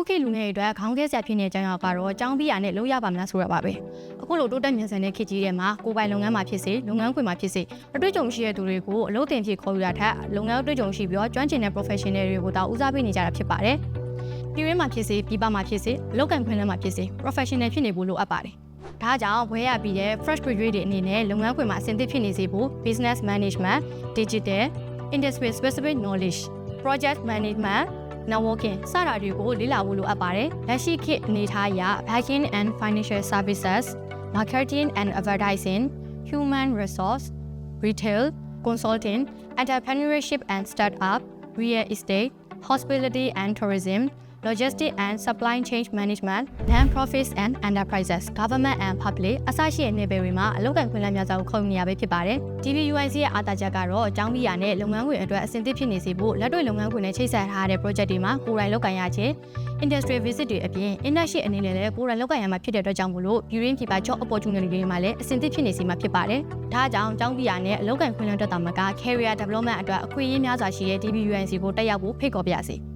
ခေတ်လူငယ်တွေအတွက်ခေါင်းခဲဆက်ဖြစ်နေတဲ့အကြောင်းအရာကတော့ကျောင်းပြီးရနဲ့လုံးရပါမလားဆိုရပါပဲအခုလိုတိုးတက်မြန်ဆန်တဲ့ခေတ်ကြီးထဲမှာကိုယ်ပိုင်လုပ်ငန်းမှာဖြစ်စေလုပ်ငန်းခွင်မှာဖြစ်စေအတွေ့အကြုံရှိတဲ့သူတွေကိုအလုပ်သင်ဖြစ်ခေါ်ယူတာထက်လုပ်ငန်းအတွေ့အကြုံရှိပြီးတော့ကျွမ်းကျင်တဲ့ professional တွေကိုတောင်းဦးစားပေးနေကြတာဖြစ်ပါတယ်ပြည်တွင်းမှာဖြစ်စေပြည်ပမှာဖြစ်စေအလုပ်ကံခွင်ထဲမှာဖြစ်စေ professional ဖြစ်နေဖို့လိုအပ်ပါတယ်ဒါကြောင့်ဘွဲရပြီးတဲ့ fresh graduate တွေအနေနဲ့လုပ်ငန်းခွင်မှာအဆင့်သစ်ဖြစ်နေစေဖို့ business management digital industry specific knowledge project management networking စတာတွေကိုလေ့လာဖို့လိုအပ်ပါတယ်။လက်ရှိခေတ်အနေအထားအရ banking and financial services, marketing and advertising, human resource, retail, consulting, entrepreneurship and startup, real estate, hospitality and tourism, logistics and supply chain management, non-profits and enterprises, government and public အစရှိတဲ့နယ်ပယ်တွေမှာအလုပ်ကိုင်ခွင့်လမ်းများစွာကိုခေါ်ယူနေရပဲဖြစ်ပါတယ်။ DBUIC ရဲ့အားသာချက်ကတော့အကြောင်းပြရနဲ့လုပ်ငန်းခွင်အတွက်အဆင့်သစ်ဖြစ်နေစေဖို့လက်တွေ့လုပ်ငန်းခွင်နဲ့ချိတ်ဆက်ထားတဲ့ project တွေမှာကိုယ်တိုင်လုပ်ကိုင်ရခြင်း industry visit တွေအပြင် internship အနေနဲ့လည်းကိုယ်တိုင်လုပ်ကိုင်ရမှာဖြစ်တဲ့အတွက်ကြောင့်မို့လို့ပြည်ရင်းပြည်ပ job opportunity တွေမှာလည်းအဆင့်သစ်ဖြစ်နေစေမှာဖြစ်ပါတယ်။ဒါကြောင့်အကြောင်းပြရနဲ့အလုပ်ကိုင်ခွင့်လမ်းအတွက်တာမက career development အတွက်အခွင့်အရေးများစွာရှိတဲ့ DBUIC ကိုတက်ရောက်ဖို့ဖိတ်ခေါ်ပါရစေ။